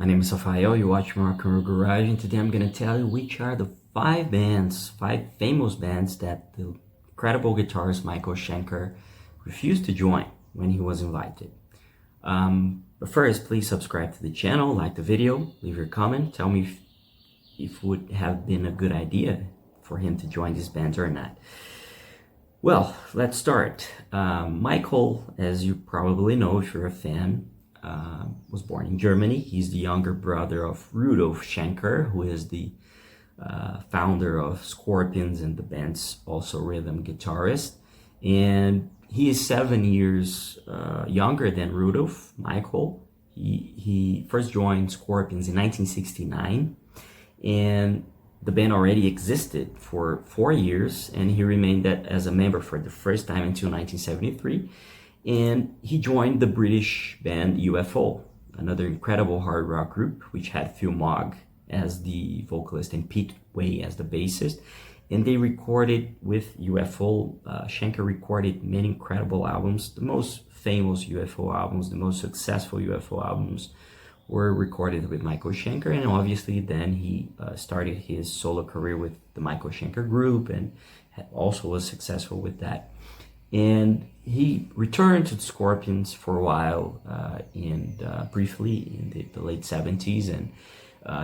My name is Rafael, you watch Marco Garage, and today I'm going to tell you which are the five famous bands that the incredible guitarist Michael Schenker refused to join when he was invited. But first, please subscribe to the channel, like the video, leave your comment, tell me if it would have been a good idea for him to join these bands or not. Well, let's start. Michael, as you probably know if you're a fan, was born in Germany. He's the younger brother of Rudolf Schenker, who is the founder of Scorpions and the band's also rhythm guitarist. And he is 7 years younger than Rudolf, Michael. He first joined Scorpions in 1969, and the band already existed for 4 years, and he remained as a member for the first time until 1973. And he joined the British band UFO, another incredible hard rock group, which had Phil Mogg as the vocalist and Pete Way as the bassist. And they recorded with UFO. Schenker recorded many incredible albums. The most famous UFO albums, the most successful UFO albums were recorded with Michael Schenker. And obviously then he started his solo career with the Michael Schenker group and also was successful with that. And he returned to the Scorpions for a while briefly in the late 70s, and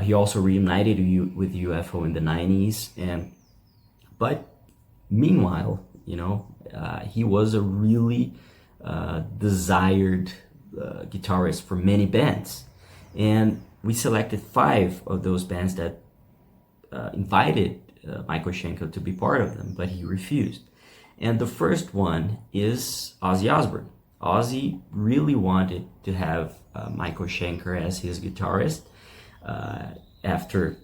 he also reunited with UFO in the 90s. But meanwhile, he was a really desired guitarist for many bands, and we selected 5 of those bands that invited Michael Schenker to be part of them, but he refused. And the first one is Ozzy Osbourne. Ozzy really wanted to have Michael Schenker as his guitarist after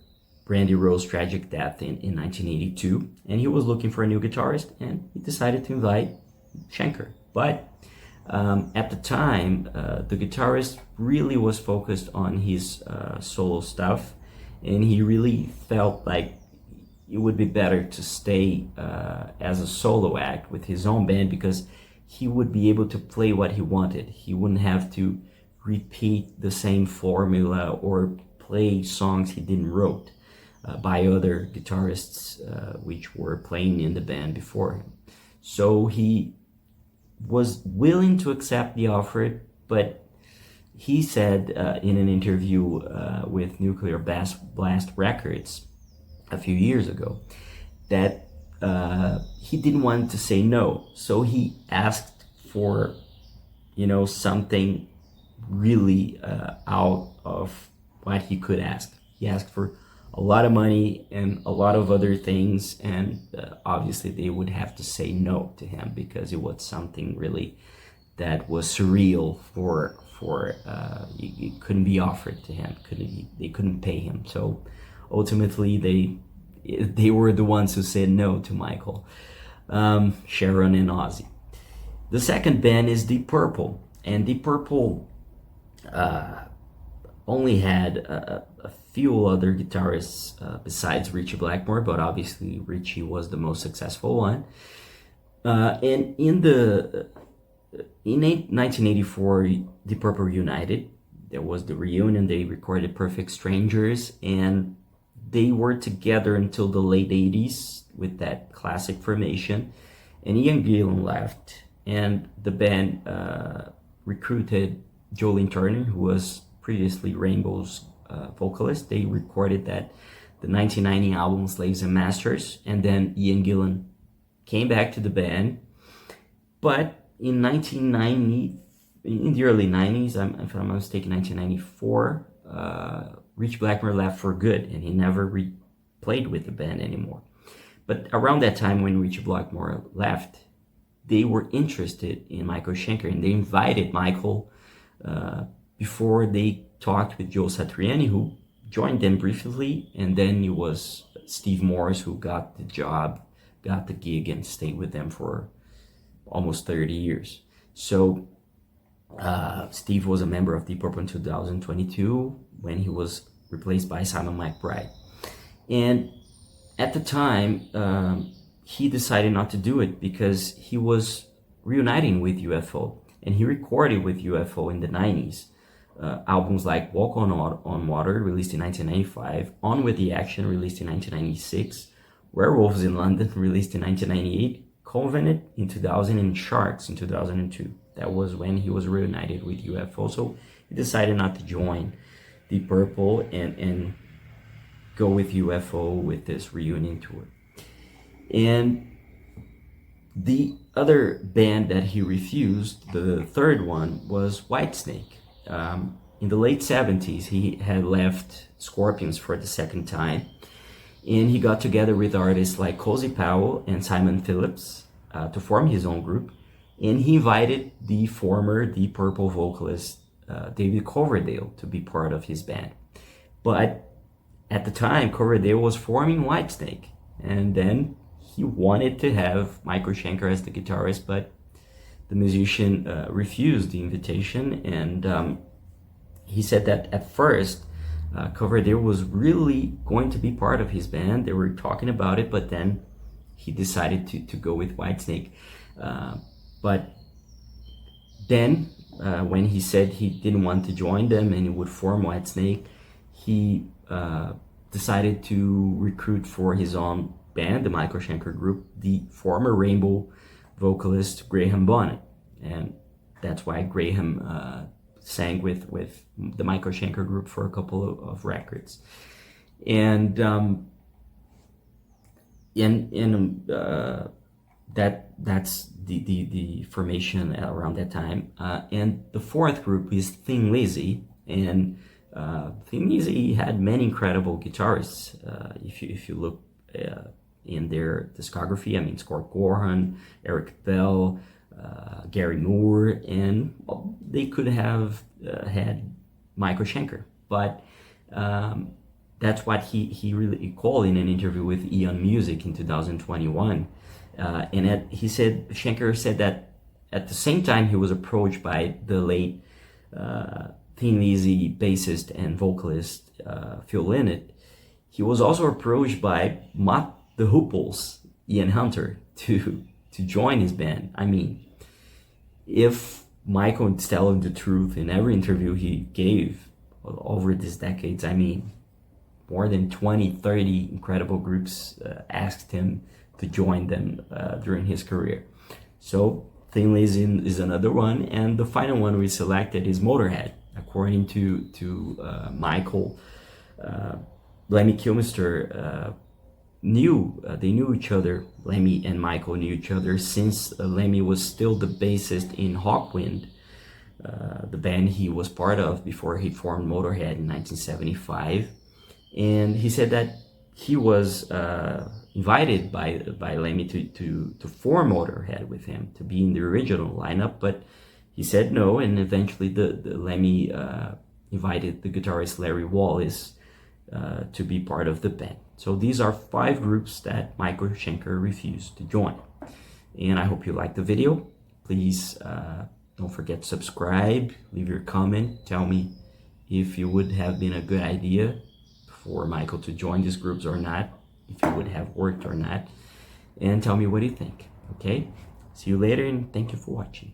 Randy Rhoads' tragic death in 1982. And he was looking for a new guitarist, and he decided to invite Schenker. But at the time, the guitarist really was focused on his solo stuff, and he really felt like it would be better to stay as a solo act with his own band, because he would be able to play what he wanted. He wouldn't have to repeat the same formula or play songs he didn't wrote by other guitarists which were playing in the band before him. So he was willing to accept the offer, but he said in an interview with Nuclear Blast Records a few years ago that he didn't want to say no. So he asked for, something really out of what he could ask. He asked for a lot of money and a lot of other things, and obviously they would have to say no to him because it was something really that was surreal for it couldn't be offered to him. They couldn't pay him. So ultimately they were the ones who said no to Michael, Sharon and Ozzy. The second band is Deep Purple, and Deep Purple only had a few other guitarists besides Ritchie Blackmore, but obviously Ritchie was the most successful one. And in 1984, Deep Purple reunited. There was the reunion. They recorded Perfect Strangers, and they were together until the late 80s with that classic formation. And Ian Gillan left, and the band recruited Jolene Turner, who was previously Rainbow's vocalist. They recorded the 1990 album Slaves and Masters, and then Ian Gillan came back to the band. But in 1990, in the early 90s, if I'm not mistaken, 1994, Ritchie Blackmore left for good, and he never played with the band anymore. But around that time when Ritchie Blackmore left, they were interested in Michael Schenker, and they invited Michael before they talked with Joe Satriani, who joined them briefly, and then it was Steve Morse who got the job, got the gig, and stayed with them for almost 30 years. So Steve was a member of Deep Purple in 2022 when he was replaced by Simon McBride. And at the time, he decided not to do it because he was reuniting with UFO, and he recorded with UFO in the 90s. albums like Walk on Water, released in 1995, On With the Action, released in 1996, Werewolves in London, released in 1998, Covenant in 2000, and Sharks in 2002. That was when he was reunited with UFO, so he decided not to join Deep Purple and go with UFO with this reunion tour. And the other band that he refused, the third one, was Whitesnake. In the late 70s, he had left Scorpions for the second time, and he got together with artists like Cozy Powell and Simon Phillips to form his own group, and he invited the former Deep Purple vocalist David Coverdale to be part of his band. But at the time, Coverdale was forming Whitesnake, and then he wanted to have Michael Schenker as the guitarist, but the musician refused the invitation, and he said that at first Coverdale was really going to be part of his band. They were talking about it, but then he decided to go with Whitesnake. But then when he said he didn't want to join them and he would form Whitesnake, he decided to recruit for his own band, the Michael Schenker group, the former Rainbow vocalist Graham Bonnet. And that's why Graham sang with the Michael Schenker group for a couple of records. And that's the formation around that time. And the fourth group is Thin Lizzy, and Thin Lizzy had many incredible guitarists. If you look in their discography, I mean, Scott Gorham, Eric Bell, Gary Moore, and well, they could have had Michael Schenker, but that's what he really called in an interview with Eon Music in 2021. He said, Schenker said that at the same time he was approached by the late Thin Lizzy bassist and vocalist Phil Lynott, he was also approached by Mott the Hooples, Ian Hunter, to join his band. I mean, if Michael is telling the truth in every interview he gave over these decades, I mean, more than 20, 30 incredible groups asked him to join them during his career. So Thin Lizzy is another one, and the final one we selected is Motörhead. According to Michael, Lemmy Kilmister they knew each other. Lemmy and Michael knew each other since Lemmy was still the bassist in Hawkwind, the band he was part of before he formed Motörhead in 1975. And he said that he was invited by Lemmy to form Motörhead with him, to be in the original lineup, but he said no, and eventually the Lemmy invited the guitarist Larry Wallace to be part of the band. So these are 5 groups that Michael Schenker refused to join. And I hope you liked the video. Please don't forget to subscribe, leave your comment, tell me if it would have been a good idea for Michael to join these groups or not, if it would have worked or not, and tell me what you think. Okay? See you later, and thank you for watching.